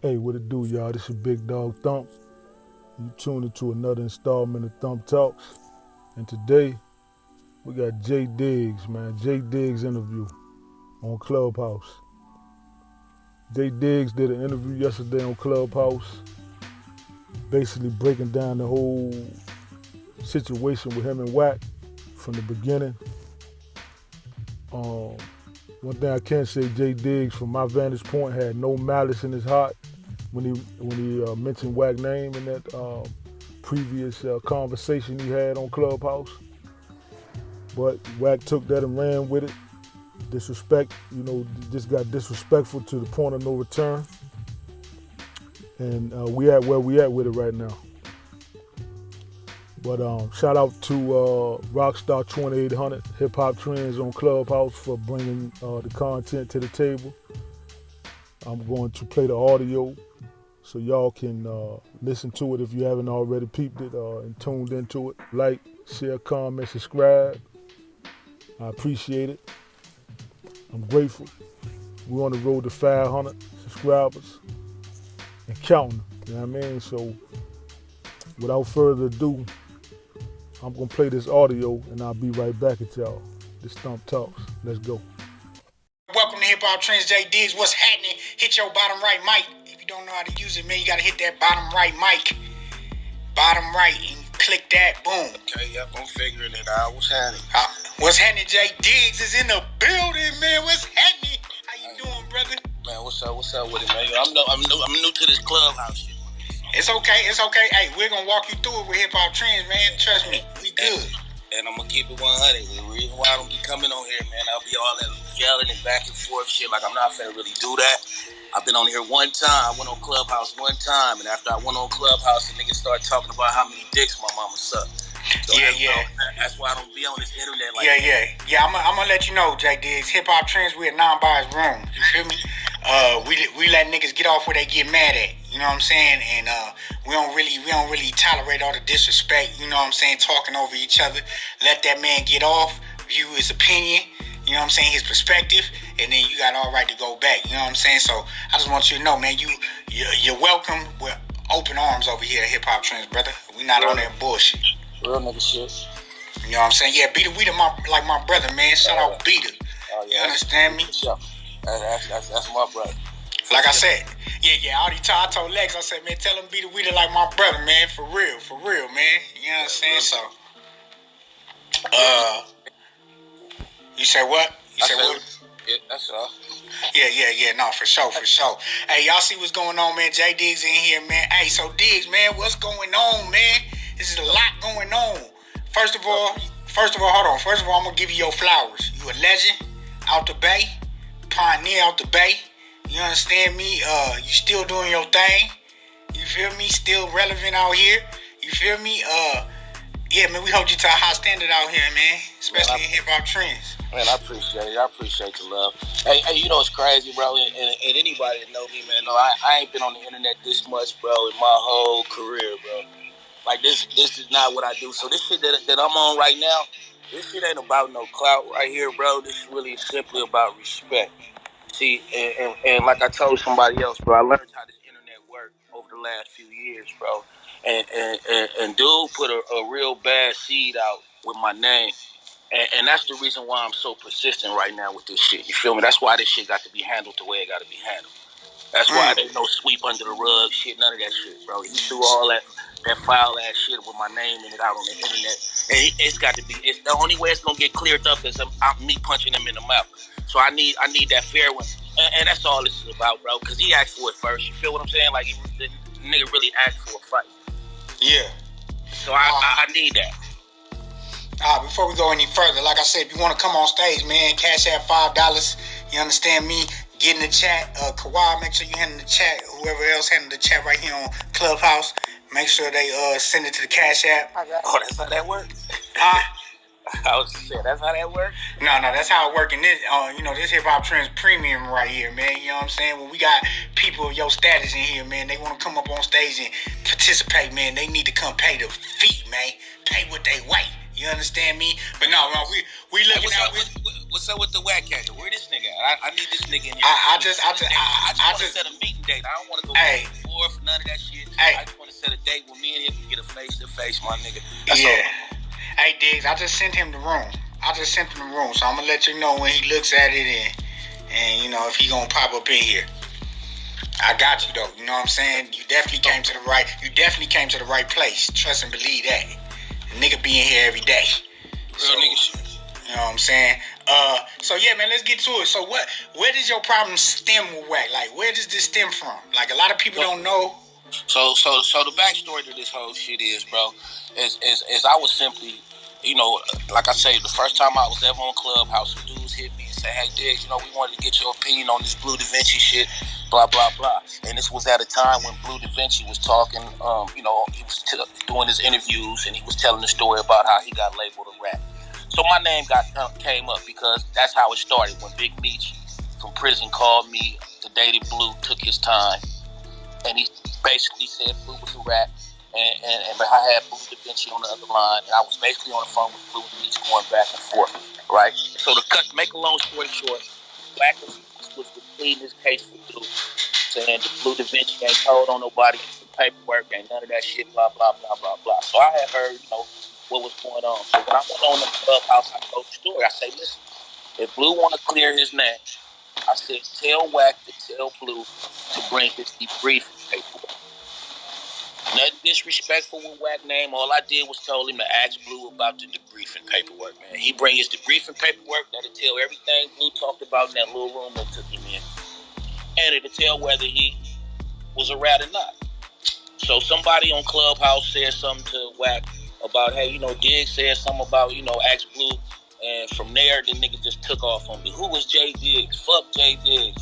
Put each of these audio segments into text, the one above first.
Hey, what it do, y'all? This is Big Dog Thump. You tuned into another installment of Thump Talks. And today, we got Jay Diggs, man. Jay Diggs interview on Clubhouse. Jay Diggs did an interview yesterday on Clubhouse, basically breaking down the whole situation with him and Wack from the beginning. One thing I can say, Jay Diggs, from my vantage point, had no malice in his heart when he mentioned Wack's name in that previous conversation he had on Clubhouse. But Wack took that and ran with it. Disrespect, just got disrespectful to the point of no return. And we at where we at with it right now. But shout out to Rockstar 2800 Hip Hop Trends on Clubhouse for bringing the content to the table. I'm going to play the audio so y'all can listen to it if you haven't already peeped it and tuned into it. Like, share, comment, subscribe. I appreciate it. I'm grateful. We're on the road to 500 subscribers and counting. You know what I mean? So without further ado, I'm going to play this audio and I'll be right back at y'all. This Thump Talks. Let's go. Welcome to Hip Hop Trends, Jay Diggs. What's happening? Hit your bottom right mic. If you don't know how to use it, man, you got to hit that bottom right mic. Bottom right and click that. Boom. Okay, yep, I'm figuring it out. What's happening? What's happening? Jay Diggs is in the building, man. What's happening? How you doing, brother? Man, what's up with it, man? I'm new to this Clubhouse shit. It's okay. Hey, we're going to walk you through it with Hip Hop Trends, man. Trust me. We good. And I'm going to keep it 100. The reason why I don't be coming on here, man, I'll be all that yelling and back and forth shit. Like, I'm not finna really do that. I've been on here one time. I went on Clubhouse one time. And after I went on Clubhouse, the niggas started talking about how many dicks my mama sucked. So that's why I don't be on this internet like that. Yeah, I'm going to let you know, Jay Diggs. Hip Hop Trends, we're a non-biased room. You feel me? We let niggas get off where they get mad at. You know what I'm saying? And we don't really tolerate all the disrespect. You know what I'm saying? Talking over each other. Let that man get off, view his opinion. You know what I'm saying? His perspective, and then you got all right to go back. You know what I'm saying? So I just want you to know, man, you're welcome with open arms over here at Hip Hop Trends, brother. We not on that bullshit. Real nigga shit. You know what I'm saying? Yeah, Beater Weeder, like my brother, man. Shout out Beater. Oh, yeah. You understand me? Sure. That's my brother. Like I said, I told Lex, I said, man, tell him Beater Weeder like my brother, man. For real, man. You know what I'm saying? So, you said what? You said what? Yeah, that's all. Yeah, no, for sure. Hey, y'all see what's going on, man? Jay Diggs in here, man. Hey, so Diggs, man, what's going on, man? This is a lot going on. First of all, hold on. First of all, I'm going to give you your flowers. You a legend out the Bay, pioneer out the Bay. You understand me? You still doing your thing. You feel me? Still relevant out here. You feel me? Yeah, man, we hold you to a high standard out here, man. Especially in hip-hop trends. Man, I appreciate it. I appreciate the love. Hey, you know what's crazy, bro? And anybody that know me, man, no, I ain't been on the internet this much, bro, in my whole career, bro. Like, this is not what I do. So this shit that I'm on right now, this shit ain't about no clout right here, bro. This is really simply about respect. See, and like I told somebody else, bro, I learned how this internet worked over the last few years, bro. And dude put a real bad seed out with my name. And that's the reason why I'm so persistent right now with this shit. You feel me? That's why this shit got to be handled the way it got to be handled. That's why there's no sweep under the rug shit, none of that shit, bro. He threw all that foul ass shit with my name in it out on the internet. And it's got to be, it's the only way it's going to get cleared up is me punching him in the mouth. So I need that fair one. And that's all this is about, bro. Because he asked for it first. You feel what I'm saying? Like, the nigga really asked for a fight. Yeah. So I need that. Before we go any further, like I said, if you want to come on stage, man, cash out $5. You understand me? Get in the chat. Kawhi, make sure you handle the chat. Whoever else handle the chat right here on Clubhouse, make sure they send it to the Cash App. Oh, that's how that works? Huh? I was saying, that's how that works? No, that's how it works. And this, this Hip Hop Trends premium right here, man. You know what I'm saying? When we got people of your status in here, man, they want to come up on stage and participate, man. They need to come pay the fee, man. Pay what they weigh. You understand me? But no, we looking at what's up with the Wack cat? Where this nigga at? I need this nigga in here. I just want to set a meeting date. I don't want to go back and forth, none of that shit. I just want to set a date with me and him to get a face-to-face, my nigga. That's all. Hey, Diggs, I just sent him the room. So I'm going to let you know when he looks at it and you know, if he going to pop up in here. I got you, though. You know what I'm saying? You definitely came to the right place. Trust and believe that. The nigga be in here every day. Real nigga shit. You know what I'm saying? So yeah, man, let's get to it. So where does your problem stem with Wack? Like, where does this stem from? Like, a lot of people don't know. So the backstory to this whole shit is, bro, is I was simply, you know, like I say, the first time I was ever on Clubhouse, some dudes hit me and said, hey, Diggs, you know, we wanted to get your opinion on this Blue Da Vinci shit, blah, blah, blah. And this was at a time when Blue Da Vinci was talking, you know, he was doing his interviews and he was telling the story about how he got labeled a rat. So my name came up because that's how it started. When Big Meech from prison called me the day that Blue took his time, and he basically said Blue was a rat, and I had Blue Da Vinci on the other line, and I was basically on the phone with Blue and Meech going back and forth, right? So to make a long story short, Wack was pleading his case for Blue, saying that Blue Da Vinci ain't told on nobody, the paperwork, ain't none of that shit, blah, blah, blah, blah, blah. So I had heard, you know, what was going on. So when I went on the Clubhouse, I told the story. I say, listen, if Blue want to clear his name, I said, tell Wack to tell Blue to bring his debriefing paperwork. Nothing disrespectful with Wack name. All I did was told him to ask Blue about the debriefing paperwork, man. He bring his debriefing paperwork, that'll tell everything Blue talked about in that little room that took him in. And it'll tell whether he was a rat or not. So somebody on Clubhouse said something to Wack about, hey, you know, Diggs said something about, you know, ask Blue. And from there, the nigga just took off on me. Who was J Diggs? Fuck J Diggs.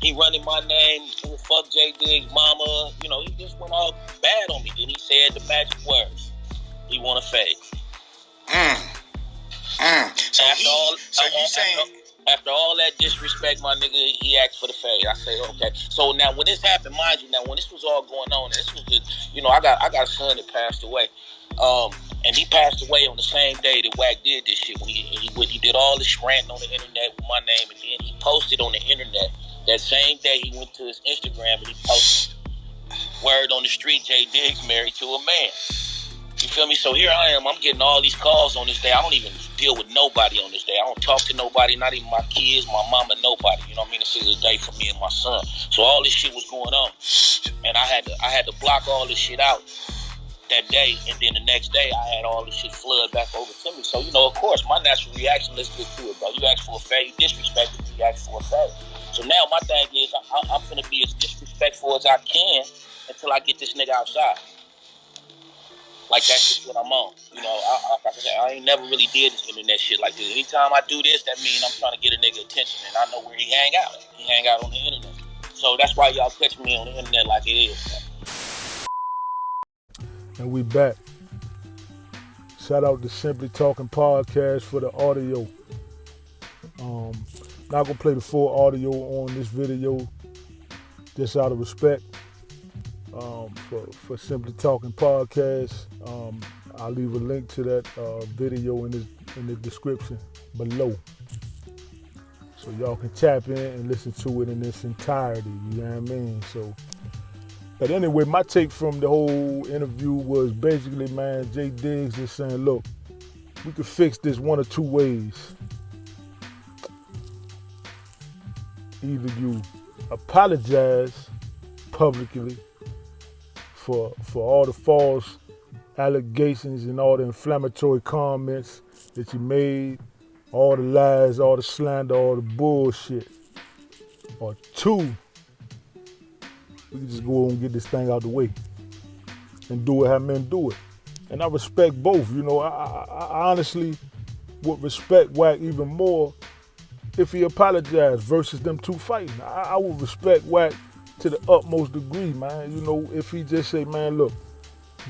He running my name. Fuck J Diggs, mama. You know, he just went all bad on me. Then he said the magic words. He want to fade. After all that disrespect, my nigga, he asked for the fade. I say, okay. So now, when this happened, mind you, when this was all going on, this was the, you know, I got a son that passed away. And he passed away on the same day that Wack did this shit. When he did all this ranting on the internet with my name, and then he posted on the internet. That same day, he went to his Instagram and he posted, word on the street, J Diggs married to a man. You feel me? So here I am. I'm getting all these calls on this day. I don't even deal with nobody on this day. I don't talk to nobody, not even my kids, my mama, nobody. You know what I mean? This is a day for me and my son. So all this shit was going on, and I had to block all this shit out that day, and then the next day I had all this shit flood back over to me. So, you know, of course, my natural reaction, let's get to it, bro. You ask for a fade, you disrespect me, you ask for a fade. So now my thing is, I'm finna be as disrespectful as I can until I get this nigga outside. Like, that's just what I'm on. You know, I ain't never really did this internet shit like this. Anytime I do this, that means I'm trying to get a nigga attention, and I know where he hang out. He hang out on the internet. So that's why y'all catch me on the internet like it is, man. And we back. Shout out to Simply Talking Podcast for the audio. Not gonna play the full audio on this video, just out of respect for Simply Talking Podcast. I'll leave a link to that video in the description below, so y'all can tap in and listen to it in its entirety. You know what I mean? So. But anyway, my take from the whole interview was basically, man, J Diggs is saying, look, we could fix this one or two ways. Either you apologize publicly for all the false allegations and all the inflammatory comments that you made, all the lies, all the slander, all the bullshit. Or two, we can just go on and get this thing out the way and do it how men do it. And I respect both. You know, I honestly would respect Wack even more if he apologized versus them two fighting. I would respect Wack to the utmost degree, man. You know, if he just say, man, look,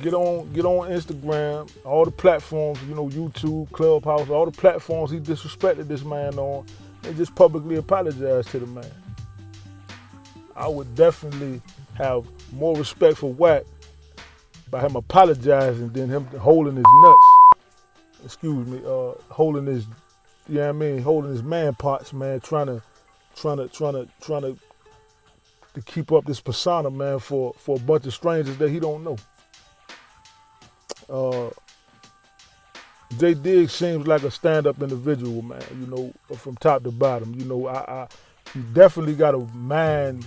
get on Instagram, all the platforms, you know, YouTube, Clubhouse, all the platforms he disrespected this man on, and just publicly apologize to the man. I would definitely have more respect for Wack by him apologizing than him holding his nuts. Excuse me, holding his, you know what I mean, holding his man parts, man, trying to to keep up this persona, man, for a bunch of strangers that he don't know. J Diggs seems like a stand-up individual, man, you know, from top to bottom. You know, you definitely gotta mind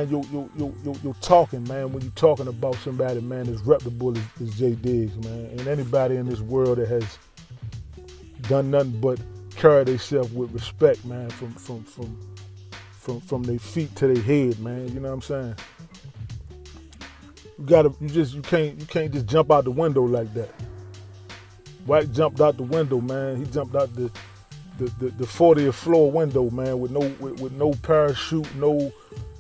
your talking, man, when you're talking about somebody, man, as reputable as J Diggs, man. And anybody in this world that has done nothing but carry themselves with respect, man, from their feet to their head, man. You know what I'm saying? You can't just jump out the window like that. Wack jumped out the window, man. He jumped out the 40th floor window, man, with no parachute, no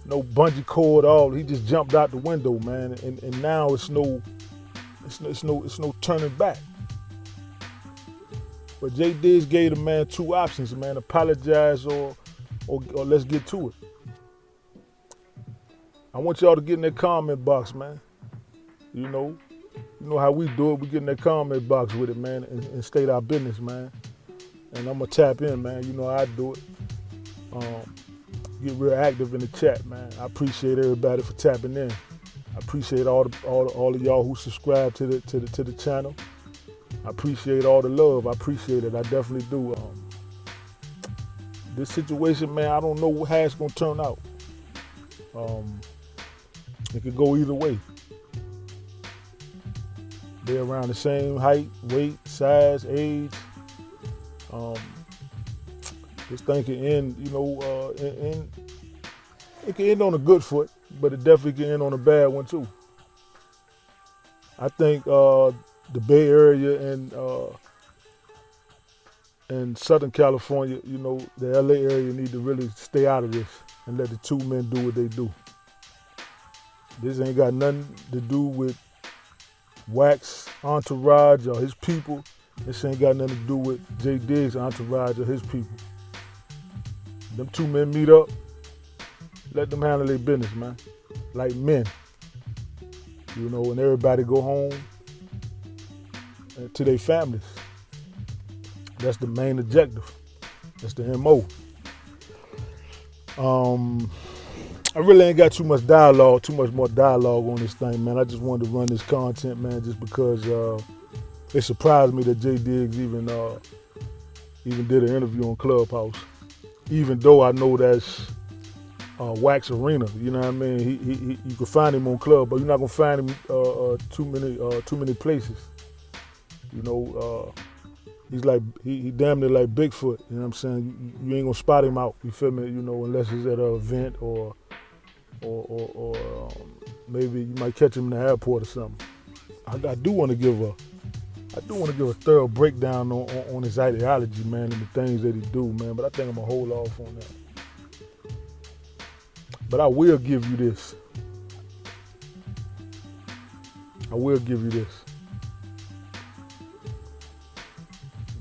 bungee cord, all. He just jumped out the window, man. And now it's no turning back. But J Diggs gave the man two options, man: apologize or let's get to it. I want y'all to get in that comment box, man. You know how we do it. We get in that comment box with it, man, and state our business, man. And I'm gonna tap in, man. You know how I do it. Get real active in the chat, man. I appreciate everybody for tapping in. I appreciate all of y'all who subscribe to the channel. I appreciate all the love. I appreciate it. I definitely do. This situation, man, I don't know how it's gonna turn out. It could go either way. They're around the same height, weight, size, age. This thing can end, you know, it can end on a good foot, but it definitely can end on a bad one too. I think the Bay Area and Southern California, you know, the LA area need to really stay out of this and let the two men do what they do. This ain't got nothing to do with Wack's entourage or his people. This ain't got nothing to do with J Diggs' entourage or his people. Them two men meet up, let them handle their business, man. Like men. You know, and everybody go home to their families. That's the main objective. That's the MO. I really ain't got too much more dialogue on this thing, man. I just wanted to run this content, man, just because it surprised me that J Diggs even did an interview on Clubhouse. Even though I know that's Wack's arena, you know what I mean? He you can find him on Club, but you're not gonna find him too many places. You know, he's like he damn near like Bigfoot. You know what I'm saying? You ain't gonna spot him out. You feel me? You know, unless it's at an event or maybe you might catch him in the airport or something. I do want to give a thorough breakdown on his ideology, man, and the things that he do, man. But I think I'm gonna hold off on that. But I will give you this.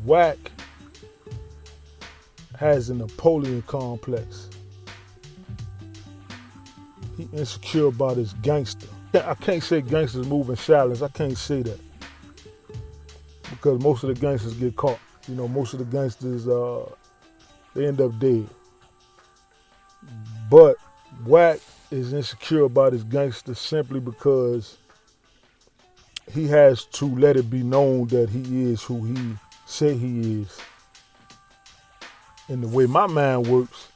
Wack has a Napoleon complex. He insecure about his gangster. I can't say gangsters move in silence. I can't say that. Because most of the gangsters get caught. You know, most of the gangsters, they end up dead. But Wack is insecure about his gangster simply because he has to let it be known that he is who he say he is. And the way my mind works,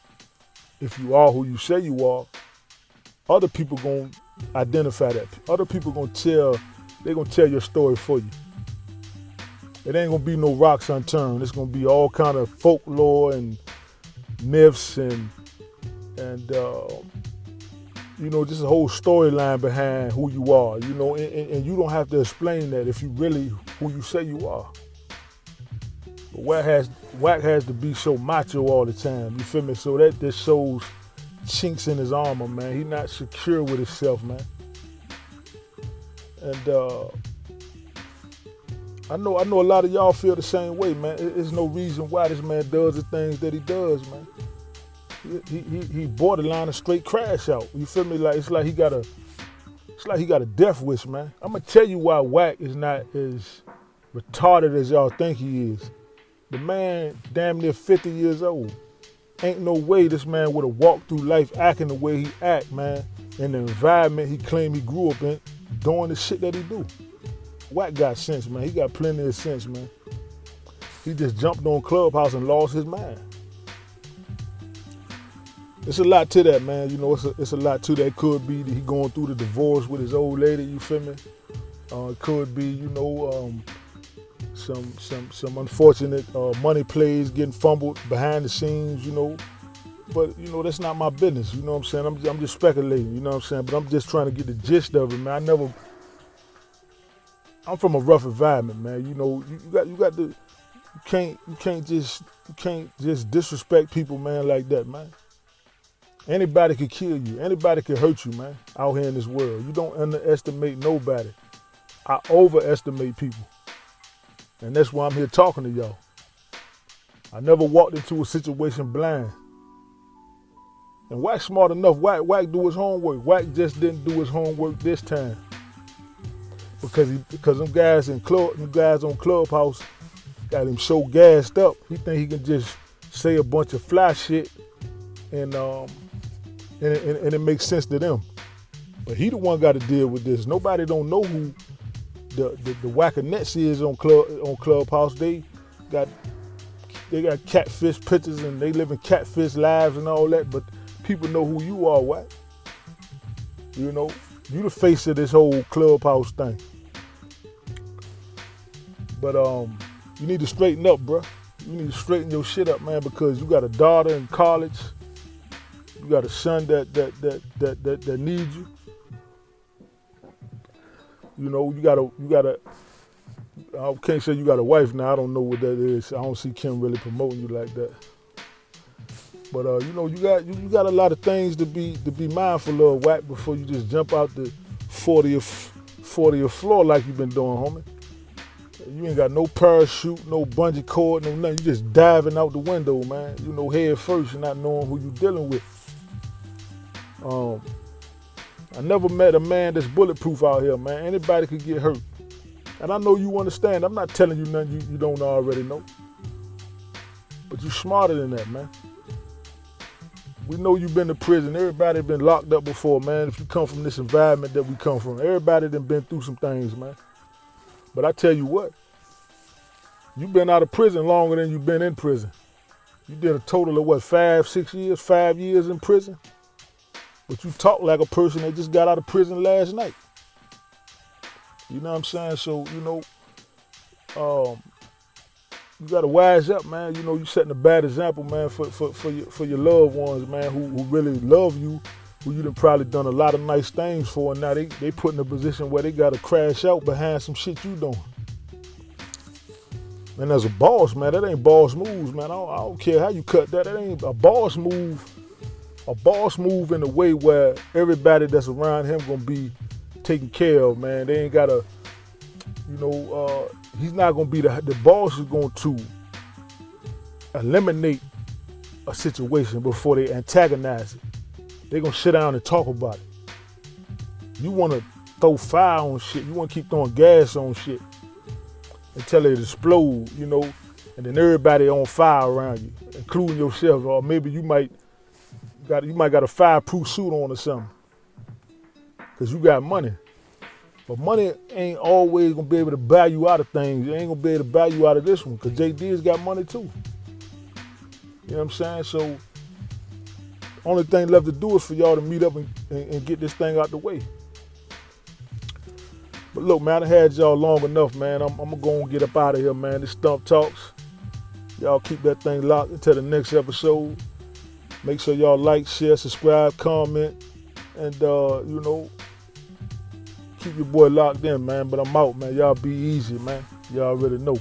if you are who you say you are, other people gonna identify that. Other people gonna tell your story for you. It ain't gonna be no rocks unturned. It's gonna be all kind of folklore and myths and you know, just a whole storyline behind who you are. You know, and you don't have to explain that if you really who you say you are. But Wack has to be so macho all the time. You feel me? So that just shows chinks in his armor, man. He not secure with himself, man. And I know a lot of y'all feel the same way, man. There's no reason why this man does the things that he does, man. He borderline a straight crash out. You feel me? Like it's like he got a death wish, man. I'm gonna tell you why Wack is not as retarded as y'all think he is. The man damn near 50 years old. ain't no way this man would have walked through life acting the way he act, man, in the environment he claimed he grew up in, doing the shit that he do. Wack got sense, man. He got plenty of sense, man. He just jumped on Clubhouse and lost his mind. It's a lot to that, man. You know, it's a lot to that. Could be that he going through the divorce with his old lady, you feel me? It could be, you know, some unfortunate money plays getting fumbled behind the scenes, you know. But, you know, that's not my business, you know what I'm saying? I'm just speculating, you know what I'm saying? But I'm just trying to get the gist of it, man. I'm from a rough environment, man. You know, you can't just disrespect people, man, like that, man. Anybody could kill you. Anybody could hurt you, man, out here in this world. You don't underestimate nobody. I overestimate people. And that's why I'm here talking to y'all. I never walked into a situation blind. And Wack smart enough. Wack do his homework. Wack just didn't do his homework this time. Because them guys on Clubhouse got him so gassed up, he think he can just say a bunch of fly shit and it makes sense to them. But he the one got to deal with this. Nobody don't know who the Wackinets is on Clubhouse. They got catfish pictures and they live in catfish lives and all that. But people know who you are, Wack. You know, you the face of this whole Clubhouse thing. But you need to straighten up, bro. You need to straighten your shit up, man, because you got a daughter in college. You got a son that needs you. You know, you gotta. I can't say you got a wife now. I don't know what that is. I don't see Kim really promoting you like that. But you know, you got a lot of things to be mindful of, Wack, before you just jump out the 40th floor like you've been doing, homie. You ain't got no parachute, no bungee cord, no nothing. You just diving out the window, man. You know, head first, not knowing who you dealing with. I never met a man that's bulletproof out here, man. Anybody could get hurt. And I know you understand. I'm not telling you nothing you don't already know. But you're smarter than that, man. We know you've been to prison. Everybody been locked up before, man. If you come from this environment that we come from, everybody done been through some things, man. But I tell you what, you've been out of prison longer than you've been in prison. You did a total of what, 5 years in prison? But you talk like a person that just got out of prison last night. You know what I'm saying? So, you know, you gotta wise up, man. You know, you setting a bad example, man, for your loved ones, man, who really love you, who you done probably done a lot of nice things for, and now they put in a position where they gotta crash out behind some shit you doing. And as a boss, man, that ain't boss moves, man. I don't care how you cut that. That ain't a boss move. A boss move in a way where everybody that's around him gonna be taken care of, man. They ain't gotta, you know, he's not gonna be the boss is going to eliminate a situation before they antagonize it. They're gonna sit down and talk about it. You wanna throw fire on shit, you wanna keep throwing gas on shit until it explode, you know, and then everybody on fire around you, including yourself, or maybe you might got a fireproof suit on or something, because you got money. But money ain't always gonna be able to buy you out of things. It ain't gonna be able to buy you out of this one, because JD's got money too. You know what I'm saying? So, only thing left to do is for y'all to meet up and get this thing out the way. But look, man, I had y'all long enough, man. I'm gonna go and get up out of here, man. This Stump Talks. Y'all keep that thing locked until the next episode. Make sure y'all like, share, subscribe, comment, and you know, keep your boy locked in, man. But I'm out, man. Y'all be easy, man. Y'all already know.